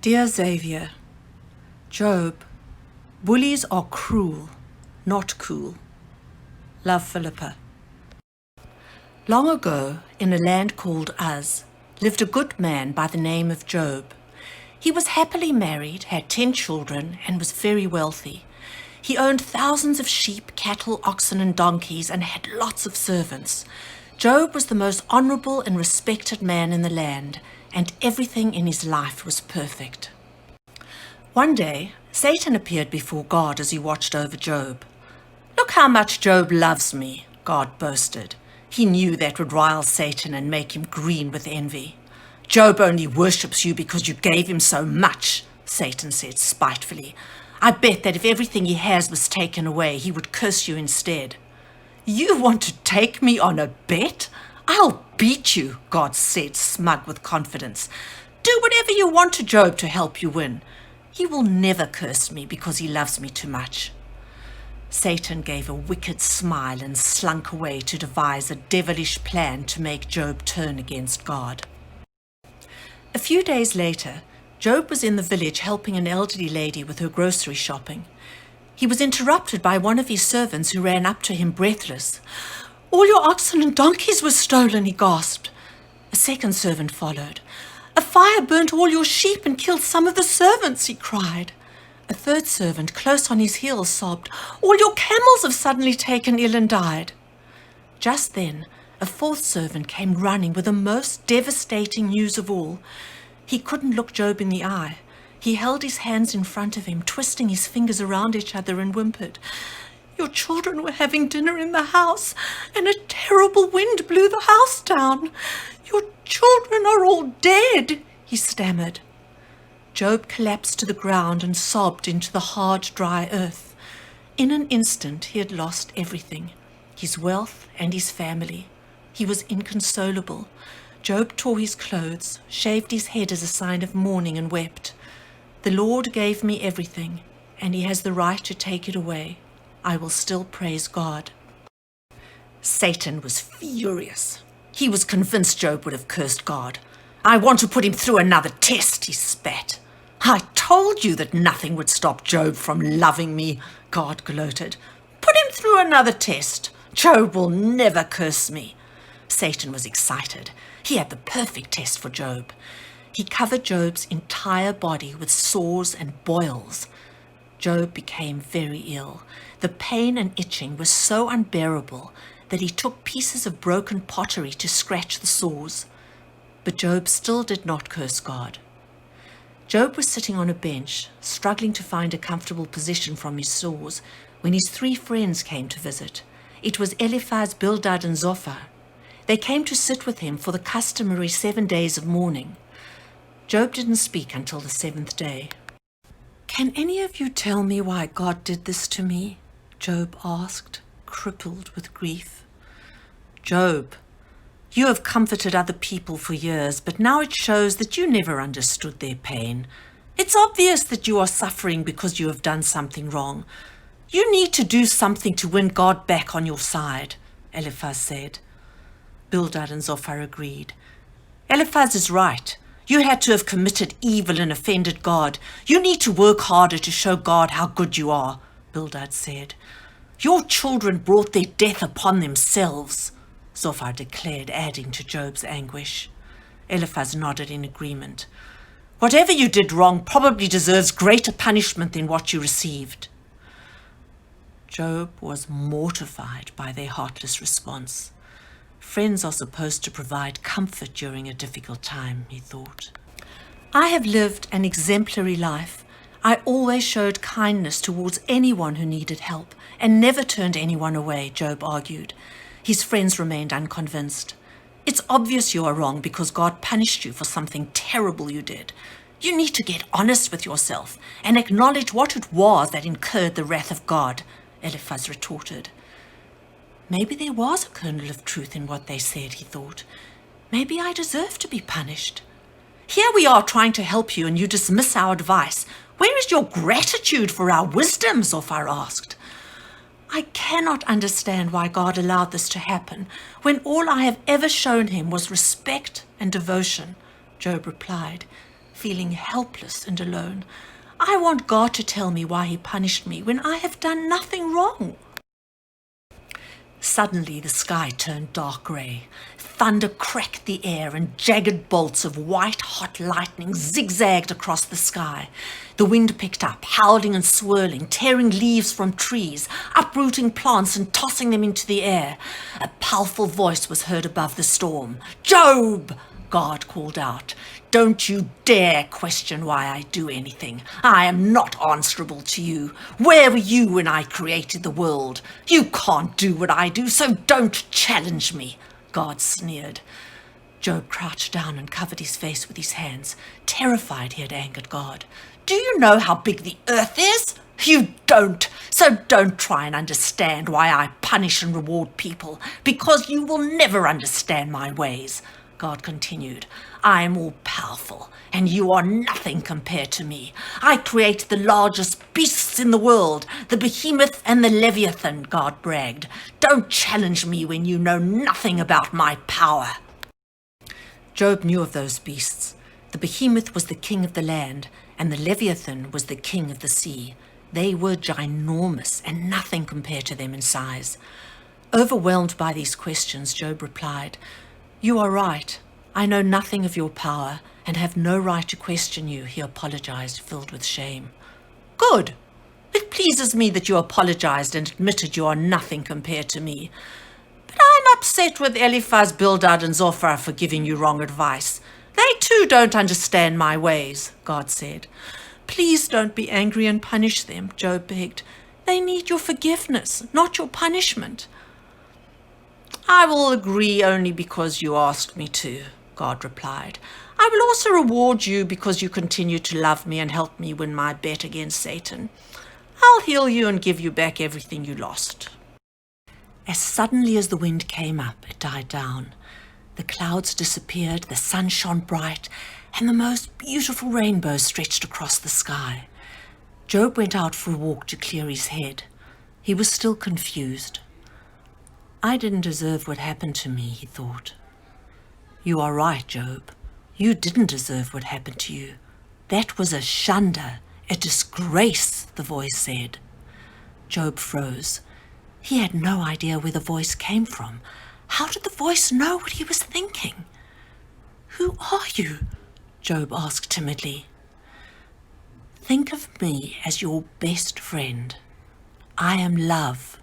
Dear Xavier, Job, bullies are cruel, not cool. Love, Philippa. Long ago, in a land called Uz, lived a good man by the name of Job. He was happily married, had 10 children, and was very wealthy. He owned thousands of sheep, cattle, oxen, and donkeys, and had lots of servants. Job was the most honorable and respected man in the land, and everything in his life was perfect. One day, Satan appeared before God as he watched over Job. "Look how much Job loves me," God boasted. He knew that would rile Satan and make him green with envy. "Job only worships you because you gave him so much," Satan said spitefully. "I bet that if everything he has was taken away, he would curse you instead." "You want to take me on a bet? I'll beat you," God said, smug with confidence. "Do whatever you want to Job to help you win. He will never curse me because he loves me too much." Satan gave a wicked smile and slunk away to devise a devilish plan to make Job turn against God. A few days later, Job was in the village helping an elderly lady with her grocery shopping. He was interrupted by one of his servants who ran up to him breathless. "All your oxen and donkeys were stolen," he gasped. A second servant followed. "A fire burnt all your sheep and killed some of the servants," he cried. A third servant, close on his heels, sobbed, "All your camels have suddenly taken ill and died." Just then, a fourth servant came running with the most devastating news of all. He couldn't look Job in the eye. He held his hands in front of him, twisting his fingers around each other, and whimpered, "Your children were having dinner in the house, and a terrible wind blew the house down. Your children are all dead," he stammered. Job collapsed to the ground and sobbed into the hard, dry earth. In an instant, he had lost everything, his wealth and his family. He was inconsolable. Job tore his clothes, shaved his head as a sign of mourning, and wept. "The Lord gave me everything, and he has the right to take it away. I will still praise God." Satan was furious. He was convinced Job would have cursed God. "I want to put him through another test," he spat. "I told you that nothing would stop Job from loving me," God gloated. "Put him through another test. Job will never curse me." Satan was excited. He had the perfect test for Job. He covered Job's entire body with sores and boils. Job became very ill. The pain and itching was so unbearable that he took pieces of broken pottery to scratch the sores. But Job still did not curse God. Job was sitting on a bench, struggling to find a comfortable position from his sores, when his 3 friends came to visit. It was Eliphaz, Bildad, and Zophar. They came to sit with him for the customary 7 days of mourning. Job didn't speak until the 7th day. "Can any of you tell me why God did this to me?" Job asked, crippled with grief. "Job, you have comforted other people for years, but now it shows that you never understood their pain. It's obvious that you are suffering because you have done something wrong. You need to do something to win God back on your side," Eliphaz said. Bildad and Zophar agreed. "Eliphaz is right. You had to have committed evil and offended God. You need to work harder to show God how good you are," Bildad said. "Your children brought their death upon themselves," Zophar declared, adding to Job's anguish. Eliphaz nodded in agreement. "Whatever you did wrong probably deserves greater punishment than what you received." Job was mortified by their heartless response. Friends are supposed to provide comfort during a difficult time, he thought. "I have lived an exemplary life. I always showed kindness towards anyone who needed help and never turned anyone away," Job argued. His friends remained unconvinced. "It's obvious you are wrong because God punished you for something terrible you did. You need to get honest with yourself and acknowledge what it was that incurred the wrath of God," Eliphaz retorted. Maybe there was a kernel of truth in what they said, he thought. Maybe I deserve to be punished. "Here we are trying to help you and you dismiss our advice. Where is your gratitude for our wisdom?" Zophar asked. "I cannot understand why God allowed this to happen when all I have ever shown him was respect and devotion," Job replied. feeling helpless and alone. I want God to tell me why he punished me when I have done nothing wrong. Suddenly the sky turned dark grey. Thunder cracked the air and jagged bolts of white-hot lightning zigzagged across the sky. The wind picked up, howling and swirling, tearing leaves from trees, uprooting plants and tossing them into the air. A powerful voice was heard above the storm. "Job!" God called out. "Don't you dare question why I do anything. I am not answerable to you. Where were you when I created the world? You can't do what I do, so don't challenge me," God sneered. Job crouched down and covered his face with his hands, terrified he had angered God. "Do you know how big the earth is? You don't. So don't try and understand why I punish and reward people, because you will never understand my ways." God continued. "I am all powerful, and you are nothing compared to me. I create the largest beasts in the world, the behemoth and the leviathan," God bragged. "Don't challenge me when you know nothing about my power." Job knew of those beasts. The behemoth was the king of the land, and the leviathan was the king of the sea. They were ginormous, and nothing compared to them in size. Overwhelmed by these questions, Job replied, "You are right. I know nothing of your power and have no right to question you," he apologized, filled with shame. "Good. It pleases me that you apologized and admitted you are nothing compared to me. But I'm upset with Eliphaz, Bildad, and Zophar for giving you wrong advice. They too don't understand my ways," God said. "Please don't be angry and punish them," Job begged. "They need your forgiveness, not your punishment." "I will agree only because you asked me to," God replied. "I will also reward you because you continue to love me and help me win my bet against Satan. I'll heal you and give you back everything you lost." As suddenly as the wind came up, it died down. The clouds disappeared, the sun shone bright, and the most beautiful rainbow stretched across the sky. Job went out for a walk to clear his head. He was still confused. "I didn't deserve what happened to me," he thought. "You are right, Job. You didn't deserve what happened to you. That was a shunder, a disgrace," the voice said. Job froze. He had no idea where the voice came from. How did the voice know what he was thinking? "Who are you?" Job asked timidly. "Think of me as your best friend. I am love,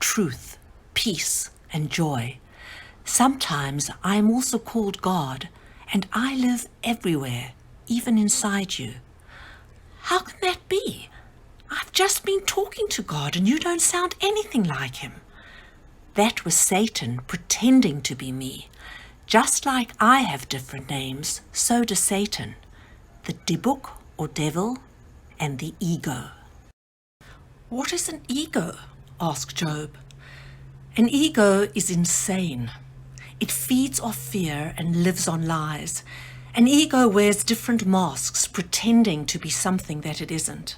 truth, peace, and joy. Sometimes I am also called God, and I live everywhere, even inside you." "How can that be? I've just been talking to God, and you don't sound anything like him." "That was Satan pretending to be me. Just like I have different names, so does Satan. The Dibuk, or devil, and the ego." "What is an ego?" asked Job. "An ego is insane. It feeds off fear and lives on lies. An ego wears different masks, pretending to be something that it isn't.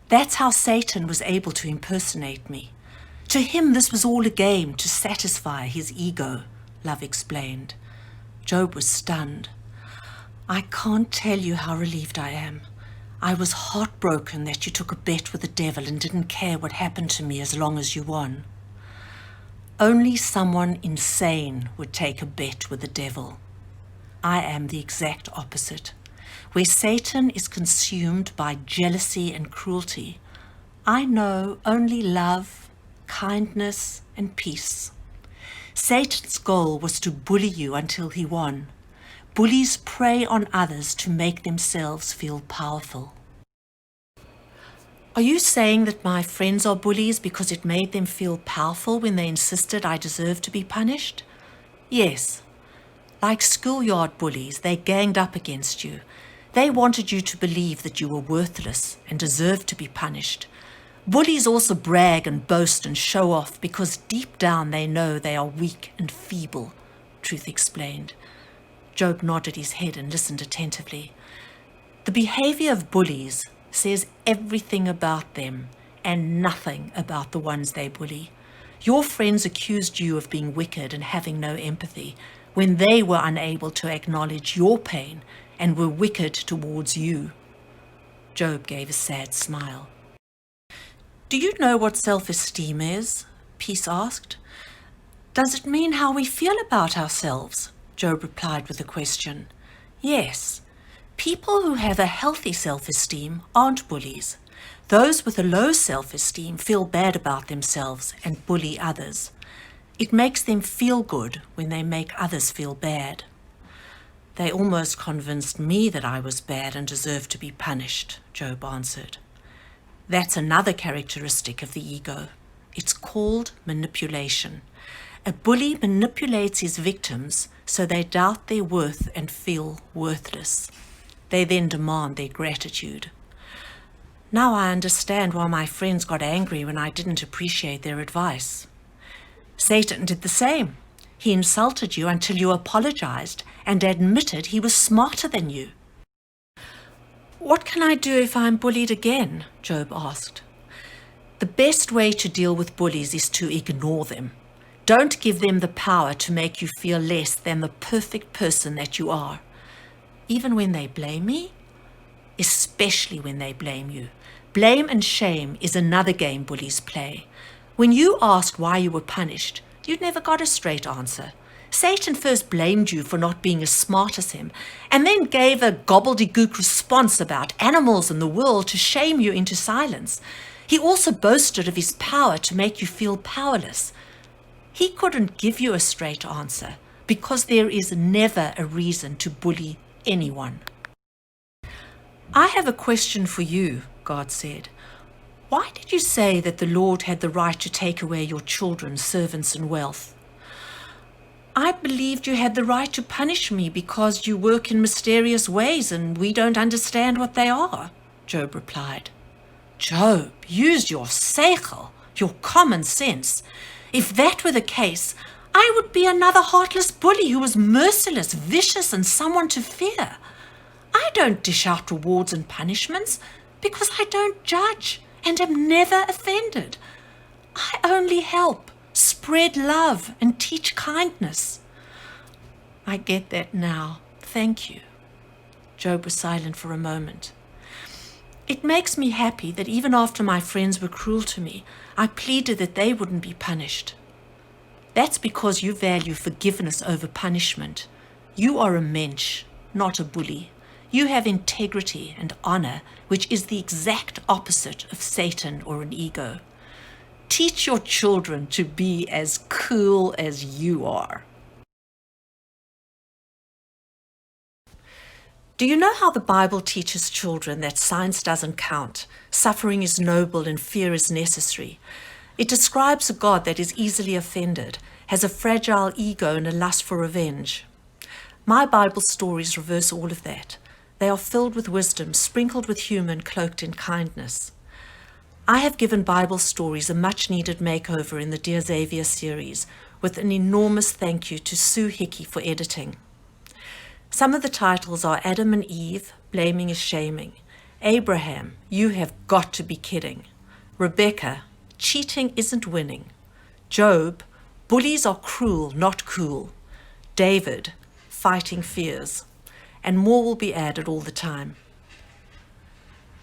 That's how Satan was able to impersonate me. To him, this was all a game to satisfy his ego," Love explained. Job was stunned. "I can't tell you how relieved I am. I was heartbroken that you took a bet with the devil and didn't care what happened to me as long as you won." "Only someone insane would take a bet with the devil. I am the exact opposite. Where Satan is consumed by jealousy and cruelty, I know only love, kindness, and peace. Satan's goal was to bully you until he won. Bullies prey on others to make themselves feel powerful." "Are you saying that my friends are bullies because it made them feel powerful when they insisted I deserved to be punished?" "Yes. Like schoolyard bullies, they ganged up against you. They wanted you to believe that you were worthless and deserved to be punished. Bullies also brag and boast and show off because deep down they know they are weak and feeble," Truth explained. Job nodded his head and listened attentively. "The behavior of bullies says everything about them and nothing about the ones they bully. Your friends accused you of being wicked and having no empathy when they were unable to acknowledge your pain and were wicked towards you. Job gave a sad smile. Do you know what self-esteem is? Peace asked. Does it mean how we feel about ourselves? Job replied with a question. Yes. People who have a healthy self-esteem aren't bullies. Those with a low self-esteem feel bad about themselves and bully others. It makes them feel good when they make others feel bad. They almost convinced me that I was bad and deserved to be punished, Job answered. That's another characteristic of the ego. It's called manipulation. A bully manipulates his victims so they doubt their worth and feel worthless. They then demand their gratitude. Now I understand why my friends got angry when I didn't appreciate their advice. Satan did the same. He insulted you until you apologized and admitted he was smarter than you. What can I do if I'm bullied again? Job asked. The best way to deal with bullies is to ignore them. Don't give them the power to make you feel less than the perfect person that you are. Even when they blame me? Especially when they blame you. Blame and shame is another game bullies play. When you asked why you were punished, you never got a straight answer. Satan first blamed you for not being as smart as him, and then gave a gobbledygook response about animals and the world to shame you into silence. He also boasted of his power to make you feel powerless. He couldn't give you a straight answer because there is never a reason to bully anyone. I have a question for you, God said. Why did you say that the Lord had the right to take away your children, servants, and wealth? I believed you had the right to punish me because you work in mysterious ways and we don't understand what they are, Job replied. Job, use your seichel, your common sense. If that were the case, I would be another heartless bully who was merciless, vicious, and someone to fear. I don't dish out rewards and punishments because I don't judge and am never offended. I only help, spread love, and teach kindness. I get that now. Thank you. Job was silent for a moment. It makes me happy that even after my friends were cruel to me, I pleaded that they wouldn't be punished. That's because you value forgiveness over punishment. You are a mensch, not a bully. You have integrity and honor, which is the exact opposite of Satan or an ego. Teach your children to be as cool as you are. Do you know how the Bible teaches children that science doesn't count, suffering is noble and fear is necessary? It describes a God that is easily offended, has a fragile ego and a lust for revenge. My Bible stories reverse all of that. They are filled with wisdom, sprinkled with humor and cloaked in kindness. I have given Bible stories a much-needed makeover in the Dear Xavier series, with an enormous thank you to Sue Hickey for editing. Some of the titles are Adam and Eve, Blaming is Shaming. Abraham, You Have Got to Be Kidding. Rebecca, Cheating Isn't Winning. Job, Bullies Are Cruel, Not Cool. David, Fighting Fears. And more will be added all the time.